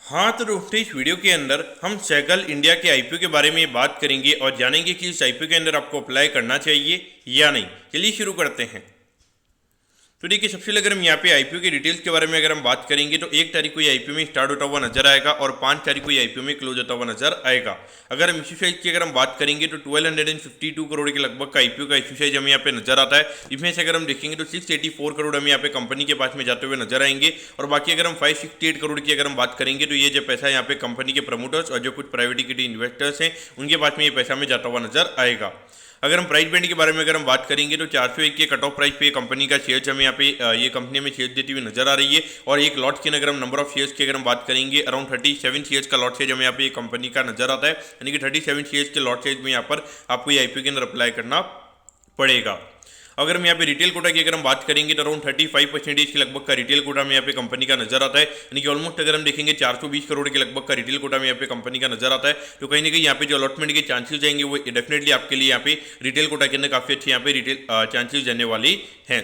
हाँ तो दोस्तों इस वीडियो के अंदर हम सेगल इंडिया के आईपीओ के बारे में बात करेंगे और जानेंगे कि इस आईपीओ के अंदर आपको अप्लाई करना चाहिए या नहीं। चलिए शुरू करते हैं। तो देखिए सबसे पहले अगर हम यहाँ पे आईपीओ के डिटेल्स के बारे में अगर हम बात करेंगे तो 1 तारीख को ये आईपीओ में स्टार्ट होता हुआ नजर आएगा और 5 तारीख को ये आईपीओ में क्लोज होता हुआ नजर आएगा। अगर हम इश्यू साइज की अगर हम बात करेंगे तो 1252 करोड़ के लगभग का आईपीओ का इश्यू साइज हमें यहाँ पे नजर आता है। इसमें से अगर हम देखेंगे तो 684 करोड़ हमें यहाँ पे कंपनी के पास में जाते हुए नजर आएंगे और बाकी अगर हम 568 करोड़ की अगर हम बात करेंगे तो ये जो पैसा यहाँ पे कंपनी के प्रमोटर्स और जो कुछ प्राइवेट इक्विटी इन्वेस्टर्स हैं उनके पास में ये पैसा हमें जाता हुआ नजर आएगा। अगर हम प्राइस बैंड के बारे में अगर हम बात करेंगे तो 401 के कट ऑफ प्राइस पे कंपनी का शेयर्स हमें यहाँ पे ये कंपनी में शेयर्स देती हुई नजर आ रही है और एक लॉट की अगर हम नंबर ऑफ शेयर्स की अगर हम बात करेंगे अराउंड 37 शेयर्स का लॉट साइज हमें यहाँ पे कंपनी का नजर आता है, यानी कि 37 शेयर्स के लॉट साइज में यहाँ पर आपको ये आईपीओ के अंदर अप्लाई करना पड़ेगा। अगर हम यहाँ पे रिटेल कोटा की अगर हम बात करेंगे तो अराउंड 35% के लगभग का रिटेल कोटा में यहाँ पे कंपनी का नजर आता है, यानी कि ऑलमोस्ट अगर हम देखेंगे 420 करोड़ के लगभग का रिटेल कोटा में यहाँ पे कंपनी का नजर आता है। तो कहीं ना कहीं यहाँ पे जो अलॉटमेंट के चांसेस जाएंगे वो डेफिनेटली आपके लिए यहाँ पे रिटेल कोटा के अंदर काफी अच्छे यहाँ पे रिटेल चांसेस जाने वाली हैं।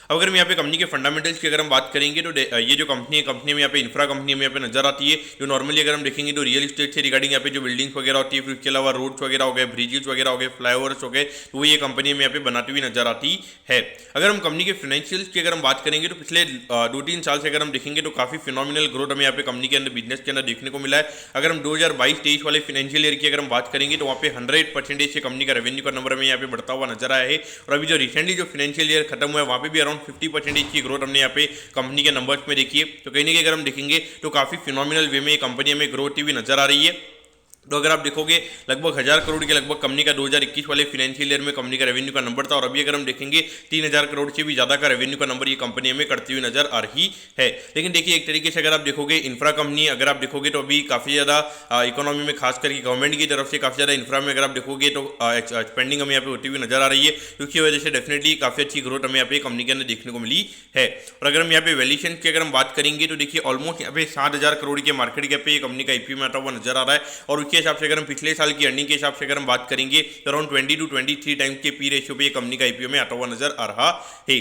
अब अगर हम यहाँ पे कंपनी के फंडामेंटल्स की अगर हम बात करेंगे तो ये जो कंपनी है, कंपनी में यहाँ पे इंफ्रा कंपनी में यहाँ पे नजर आती है जो नॉर्मली अगर हम देखेंगे तो रियल एस्टेट से रिगार्डिंग यहाँ पे जो बिल्डिंग्स वगैरह होती है, फिर उसके अलावा रोड्स वगैरह हो गए, ब्रिजेस वगैरह हो गए, फ्लाईओवर्स हो गए, तो वो ये कंपनी में यहाँ पे बनाती हुई नजर आती है। अगर हम कंपनी के फाइनेंशियल्स की अगर हम बात करेंगे तो पिछले 2-3 साल से अगर हम देखेंगे तो काफी फिनोमिनल ग्रोथ हमें यहाँ पे कंपनी के अंदर बिजनेस के अंदर देखने को मिला है। अगर हम 2022-23 वाले फाइनेंशियल ईयर की अगर हम बात करेंगे तो वहाँ पे 100% से कंपनी का रेवेन्यू का नंबर हमें यहाँ पे बढ़ता हुआ नजर आया है और अभी जो रिसेंटली जो फाइनेंशियल ईयर खत्म हुआ है वहाँ पे भी अराउंड 50% की ग्रोथ हमने यहाँ पे कंपनी के नंबर्स में देखी है। तो कहीं ना कहीं अगर हम देखेंगे तो काफी फिनोमिनल वे में कंपनी में ग्रोथ भी नजर आ रही है। तो अगर आप देखोगे लगभग 1000 करोड़ के लगभग कंपनी का 2021 वाले फाइनेंशियल ईयर में कंपनी का रेवेन्यू का नंबर था और अभी अगर हम देखेंगे 3000 करोड़ से भी ज़्यादा का रेवेन्यू का नंबर ये कंपनी में करती हुई नजर आ रही है। लेकिन देखिए एक तरीके से अगर आप देखोगे इंफ्रा कंपनी अगर आप देखोगे तो अभी काफ़ी ज़्यादा इकोनॉमी में खास करके गवर्नमेंट की तरफ से काफ़ी ज़्यादा इंफ्रा में अगर आप देखोगे तो स्पेंडिंग हमें यहाँ पे होती हुई नजर आ रही है, जिसकी वजह से डेफिनेटली काफ़ी अच्छी ग्रोथ हमें यहाँ पे कंपनी के अंदर देखने को मिली है। और अगर हम यहाँ पे वैल्यूएशन की अगर हम बात करेंगे तो देखिए ऑलमोस्ट यहाँ पे 7000 करोड़ के मार्केट कैप पे ये कंपनी का आईपीओ में आता हुआ नजर आ रहा है और उसके हिसाब से अगर हम पिछले साल की अर्निंग के हिसाब से अगर हम बात करेंगे तो अराउंड 20 to 23 टाइम्स के पी रेशियो पे ये कंपनी का आईपीओ में आता हुआ नजर आ रहा है।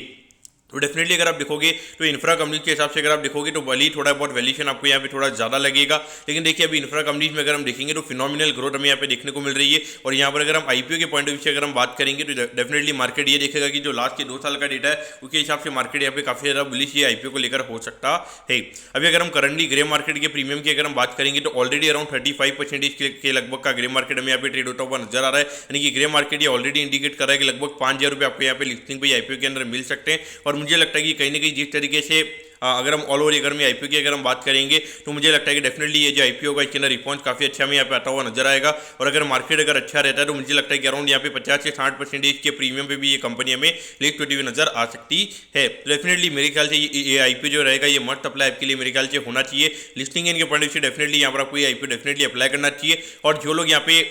तो डेफिनेटली अगर आप देखोगे तो इंफ्रा कंपनी के हिसाब से अगर आप देखोगे तो भले ही थोड़ा बहुत वैल्यूएशन आपको यहाँ पे थोड़ा ज़्यादा लगेगा, लेकिन देखिए अभी इंफ्रा कंपनीज में अगर हम देखेंगे तो फिनोमिनल ग्रोथ हमें यहाँ पे देखने को मिल रही है। और यहाँ पर अगर हम आईपीओ के पॉइंट ऑफ व्यू से अगर हम बात करेंगे तो डेफिनेटली मार्केट ये देखेगा कि जो लास्ट के 2 साल का डेटा है उसके हिसाब से मार्केट यहाँ पे काफ़ी ज़्यादा बुलिश ये आईपीओ को लेकर हो सकता है। अभी अगर हम करंटली ग्रे मार्केट के प्रीमियम की अगर हम बात करेंगे तो ऑलरेडी अराउंड 35% के लगभग का ग्रे मार्केट हमें यहाँ पे ट्रेड होता हुआ नजर आ रहा है, यानी कि ग्रे मार्केट ये ऑलरेडी इंडिकेट कर रहा है कि लगभग 5000 रुपये आपको यहाँ पे लिस्टिंग पे आईपीओ के अंदर मिल सकते हैं। और मुझे लगता है कि कहीं ना कहीं जिस तरीके से अगर हम ऑल ओवर अगर में आईपीओ की अगर हम बात करेंगे तो मुझे लगता है कि डेफिनेटली ये जो आईपीओ का इसके अंदर रिस्पॉन्स काफी अच्छा हमें यहाँ पे आता हुआ नजर आएगा। और अगर मार्केट अगर अच्छा रहता है तो मुझे लगता है कि अराउंड यहाँ पे 50 से 60% के प्रीमियम पे भी ये कंपनी हमें लिस्ट होती हुई नजर आ सकती है। डेफिनेटली मेरे ख्याल से ये आईपीओ जो रहेगा ये मस्ट अप्लाई आपके लिए मेरे ख्याल से होना चाहिए। लिस्टिंग इनके पॉइंट से डेफिनेटली यहाँ पर आपको ये आईपीओ डेफिनेटली अप्लाई करना चाहिए। और जो लोग यहाँ पे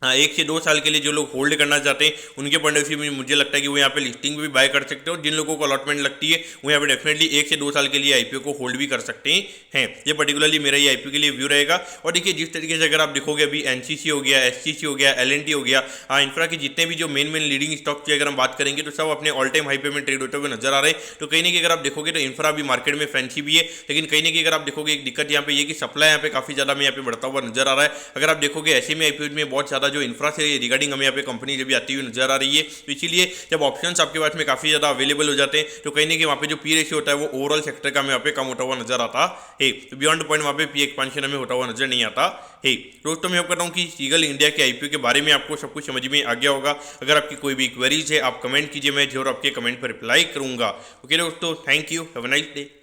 1 से 2 साल के लिए जो लोग होल्ड करना चाहते हैं उनके पॉइंट ऑफ व्यू में मुझे लगता है कि वो यहाँ पे लिस्टिंग भी बाय कर सकते हो। जिन लोगों को अलॉटमेंट लगती है वो यहाँ पे डेफिनेटली 1 से 2 साल के लिए आईपीओ को होल्ड भी कर सकते हैं। ये पर्टिकुलरली मेरा ये आईपीओ के लिए व्यू रहेगा। और देखिए जिस तरीके से अगर आप देखोगे अभी एनसीसी हो गया, एससीसी हो गया, एलएनटी हो गया, इंफ्रा की जितने भी जो मेन लीडिंग स्टॉक की अगर हम बात करेंगे तो सब अपने ऑल टाइम हाई पे में ट्रेड होते हुए नजर आ रहे हैं। तो कहीं ना कहीं अगर आप देखोगे तो इंफ्रा भी मार्केट में फैंसी भी है, लेकिन कहीं ना कहीं अगर आप देखोगे एक दिक्कत यहाँ पे ये कि सप्लाई यहाँ पे काफी ज्यादा में यहाँ पे बढ़ता हुआ नजर आ रहा है। अगर आप देखोगे ऐसे में आईपीओ में बहुत ज्यादा जो इंफ्रा से रिगार्डिंग हमें यहाँ पे कंपनी जब भी आती हुई नजर आ रही है, तो इसीलिए जब ऑप्शंस आपके पास में काफी ज्यादा अवेलेबल हो जाते हैं तो कहीं ना कहीं वहाँ पे जो पी रेशियो होता है वो ओवरऑल सेक्टर का हमें यहाँ पे कम होता हुआ नजर आता है। तो बियॉन्ड पॉइंट वहाँ पे पी एक्सपेंशन हमें होता हुआ नजर नहीं आता है। दोस्तों मैं होप करता हूँ कि सेगल इंडिया के आईपीओ के बारे में आपको सब कुछ समझ में आ गया होगा। अगर आपकी कोई भी क्वेरीज है आप कमेंट कीजिए, मैं जरूर आपके कमेंट पर रिप्लाई करूंगा। ओके दोस्तों, thank you, have a nice day.